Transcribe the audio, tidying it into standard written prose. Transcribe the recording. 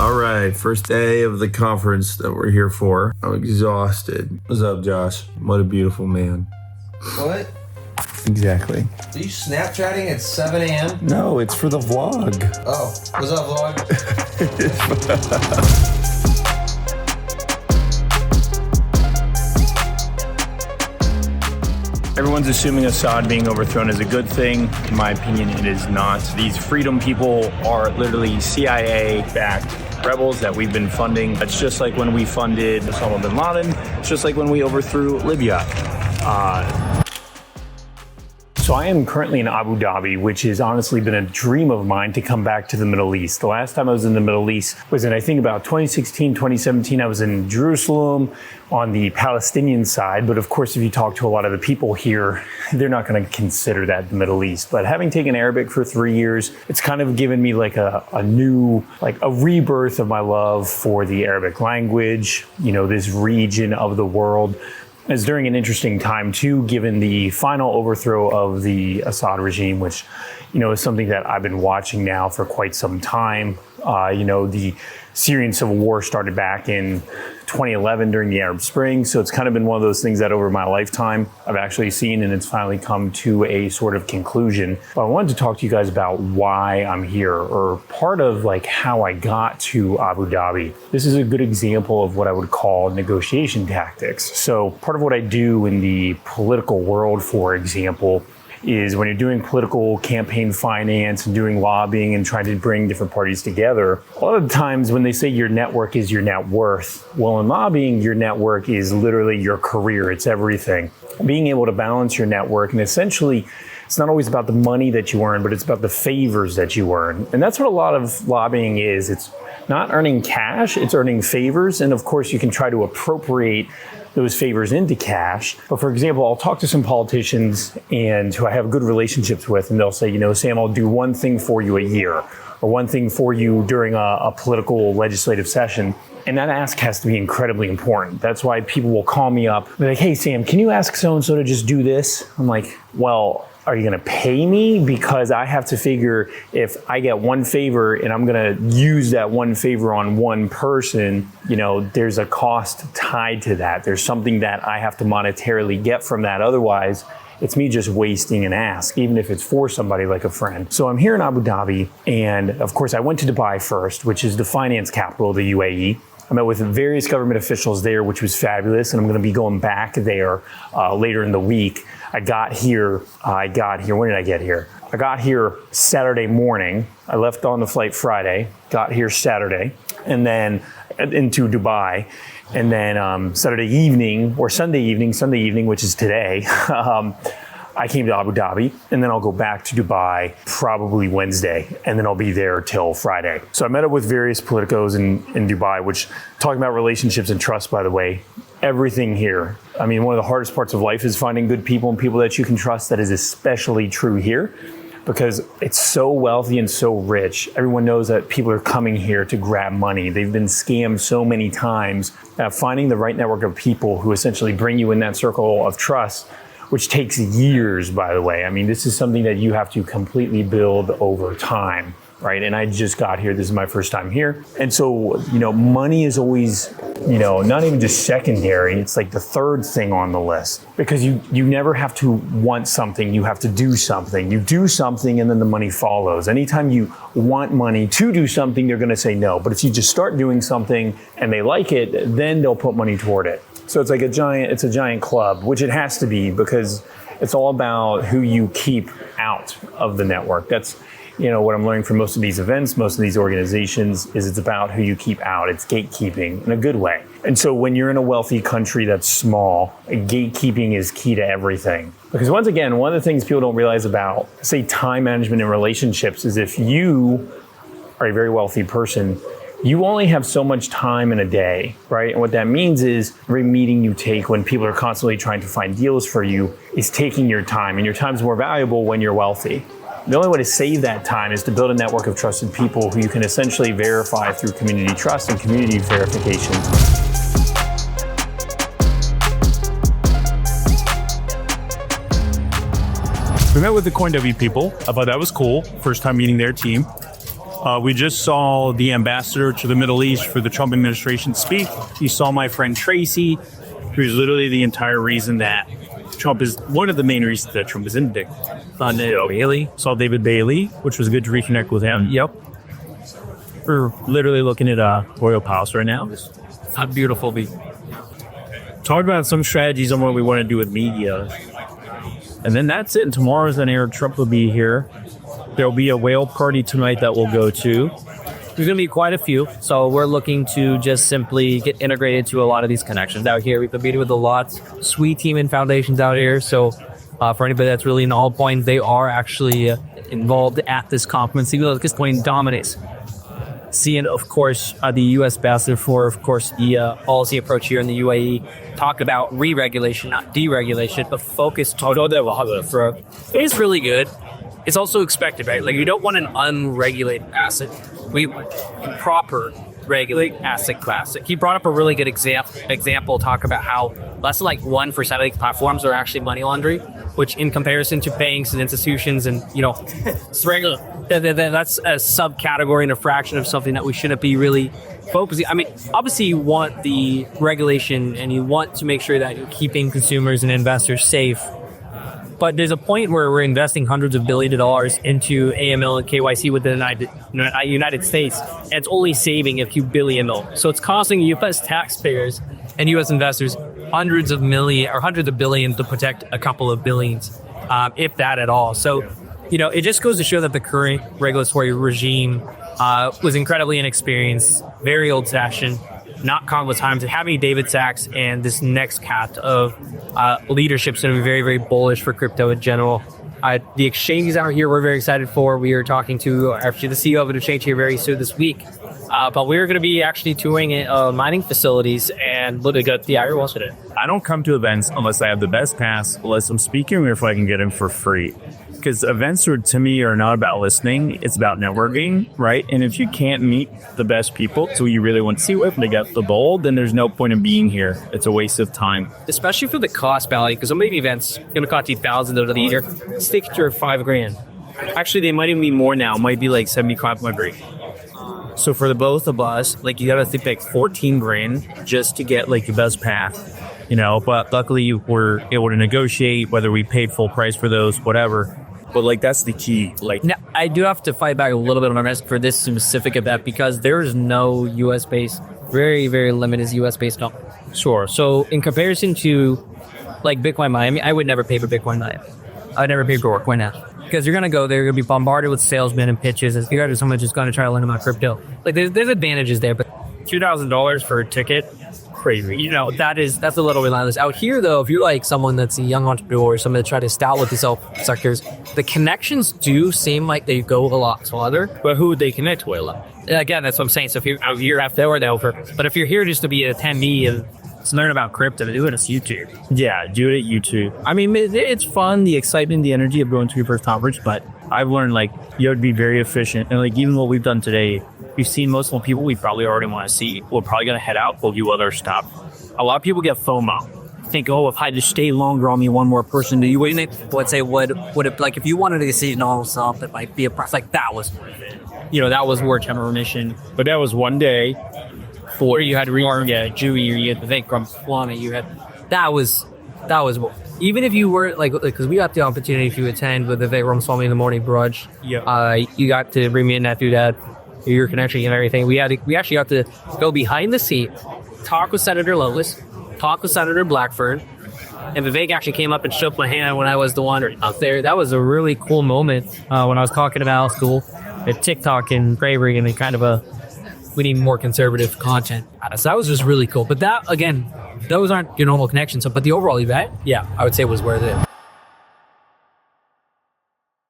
All right, first day of the conference that we're here for. I'm exhausted. What's up, Josh? What a beautiful man. What? Exactly. Are you Snapchatting at 7 a.m.? No, it's for the vlog. Oh, what's up, vlog? Everyone's assuming Assad being overthrown is a good thing. In my opinion, it is not. These freedom people are literally CIA-backed rebels that we've been funding. It's just like when we funded Osama bin Laden. It's just like when we overthrew Libya. So I am currently in Abu Dhabi, which has honestly been a dream of mine to come back to the Middle East. The last time I was in the Middle East was in, I think, about 2016, 2017. I was in Jerusalem on the Palestinian side. But of course, if you talk to a lot of the people here, they're not going to consider that the Middle East. But having taken Arabic for 3 years, it's kind of given me like a new, like a rebirth of my love for the Arabic language, you know, this region of the world. It's during an interesting time too, given the final overthrow of the Assad regime, which, you know, is something that I've been watching now for quite some time. You know, the Syrian civil war started back in 2011 during the Arab Spring. So it's kind of been one of those things that over my lifetime I've actually seen, and it's finally come to a sort of conclusion. But I wanted to talk to you guys about why I'm here, or part of like how I got to Abu Dhabi. This is a good example of what I would call negotiation tactics. So part of what I do in the political world, for example, is when you're doing political campaign finance and doing lobbying and trying to bring different parties together, a lot of the times when they say your network is your net worth, well, in lobbying, your network is literally your career. It's everything. Being able to balance your network, and essentially, it's not always about the money that you earn, but it's about the favors that you earn. And that's what a lot of lobbying is. It's not earning cash, it's earning favors. And of course, you can try to appropriate those favors into cash. But for example, I'll talk to some politicians and who I have good relationships with, and they'll say, you know, Sam, I'll do one thing for you a year, or one thing for you during a political legislative session. And that ask has to be incredibly important. That's why people will call me up. They're like, hey, Sam, can you ask so-and-so to just do this? I'm like, well, are you going to pay me? Because I have to figure if I get one favor and I'm going to use that one favor on one person, you know, there's a cost tied to that. There's something that I have to monetarily get from that. Otherwise, it's me just wasting an ask, even if it's for somebody like a friend. So I'm here in Abu Dhabi. And of course, I went to Dubai first, which is the finance capital of the UAE. I met with various government officials there, which was fabulous. And I'm going to be going back there later in the week. I got here, when did I get here? I got here Saturday morning. I left on the flight Friday, got here Saturday, and then into Dubai. And then Saturday evening, or Sunday evening, which is today, I came to Abu Dhabi, and then I'll go back to Dubai probably Wednesday, and then I'll be there till Friday. So I met up with various politicos in Dubai, which, talking about relationships and trust, by the way, everything here. I mean, one of the hardest parts of life is finding good people and people that you can trust. That is especially true here because it's so wealthy and so rich. Everyone knows that people are coming here to grab money. They've been scammed so many times that finding the right network of people who essentially bring you in that circle of trust, which takes years, by the way. I mean, this is something that you have to completely build over time, right? And I just got here. This is my first time here. And so, you know, money is always, you know, not even just secondary. It's like the third thing on the list because you never have to want something. You have to do something. You do something and then the money follows. Anytime you want money to do something, they're going to say no. But if you just start doing something and they like it, then they'll put money toward it. So it's like a giant club, which it has to be because it's all about who you keep out of the network. That's, you know, what I'm learning from most of these events, most of these organizations, is it's about who you keep out. It's gatekeeping in a good way. And so when you're in a wealthy country that's small, gatekeeping is key to everything. Because once again, one of the things people don't realize about, say, time management in relationships is if you are a very wealthy person, you only have so much time in a day, right? And what that means is every meeting you take when people are constantly trying to find deals for you is taking your time, and your time is more valuable when you're wealthy. The only way to save that time is to build a network of trusted people who you can essentially verify through community trust and community verification. We met with the CoinW people. I thought that was cool. First time meeting their team. We just saw the ambassador to the Middle East for the Trump administration speak. You saw my friend Tracy, who's literally the entire reason that Trump is one of the main reasons that Trump is indicted. Bailey. Saw David Bailey, which was good to reconnect with him. Yep. We're literally looking at Royal Palace right now. How beautiful be. Talked about some strategies on what we want to do with media. And then that's it. And tomorrow's an air. Trump will be here. There'll be a whale party tonight that we'll go to. There's going to be quite a few. So we're looking to just simply get integrated to a lot of these connections out here. We've been meeting with a lot. Sweet team and foundations out here. So for anybody that's really in all points, they are actually involved at this conference. This point dominates. Seeing, of course, the U.S. ambassador for, of course, the policy approach here in the UAE. Talk about re-regulation, not deregulation, but focus. It's really good. It's also expected, right? Like, you don't want an unregulated asset. We want a proper regulate asset class. He brought up a really good example, talk about how less than like 1% of these platforms are actually money laundering, which in comparison to banks and institutions and, it's regular. That's a subcategory and a fraction of something that we shouldn't be really focusing. I mean, obviously you want the regulation and you want to make sure that you're keeping consumers and investors safe. But there's a point where we're investing hundreds of billions of dollars into AML and KYC within the United States, and it's only saving a few billion dollars. So it's costing U.S. taxpayers and U.S. investors hundreds of billions to protect a couple of billions, if that at all. So, it just goes to show that the current regulatory regime was incredibly inexperienced, very old-fashioned, not come with time to having David Sachs and this next cat of leadership's going to be very, very bullish for crypto in general. The exchanges out here we're very excited for. We are talking to actually the CEO of an exchange here very soon this week. But we're going to be actually touring mining facilities and looking at the Ira Wall today. I don't come to events unless I have the best pass, unless I'm speaking, or if I can get in for free. Because events to me are not about listening, it's about networking, right? And if you can't meet the best people who you really want to see with, they got the bowl, then there's no point in being here. It's a waste of time. Especially for the cost value, because some of the events are going to cost you thousands of the year. Stick to your $5,000. Actually, they might even be more now. It might be like 75 $100. So for the both of us, you got to think like 14 grand just to get the best path. But luckily we're able to negotiate whether we paid full price for those, whatever. But that's the key. Now, I do have to fight back a little bit on our risk for this specific event because there is no U.S. based, very, very limited U.S. based. Sure. So in comparison to Bitcoin Miami, I would never pay for Bitcoin Miami. I would never pay for Bitcoin now because you're going to go there, you're going to be bombarded with salesmen and pitches. As you someone just going to try to learn about crypto. There's advantages there, but $2,000 for a ticket. Crazy. That's a little relentless. Out here, though, if you're someone that's a young entrepreneur or someone that try to start with these sectors, the connections do seem like they go a lot farther. But who would they connect with? Again, that's what I'm saying. So if you're out here after or over, but if you're here just to be an attendee and to learn about crypto, do it at YouTube. Yeah, do it at YouTube. I mean, it's fun, the excitement, the energy of going to your first conference, but I've learned you have to be very efficient. And even what we've done today, we've seen most of the people we probably already want to see. We're probably going to head out. We'll do other stuff. A lot of people get FOMO. Think, if I just stay longer, I'll meet one more person. Do you wait? Would say, would it if you wanted to see all stuff that might be a price that was worth it. That was worth general mission. But that was one day. Or you had Dewey, or you had Vikram Swami. That was even if you were because we got the opportunity to attend with the Vikram Swami in the morning brunch. Yeah. You got to bring me in through that. Your connection and everything. We actually got to go behind the seat, talk with Senator Loveless, talk with Senator Blackford, and Vivek actually came up and shook my hand when I was the one out there. That was a really cool moment when I was talking about school at TikTok and bravery and we need more conservative content. So that was just really cool. But that, again, those aren't your normal connections. But the overall event, I would say was worth it.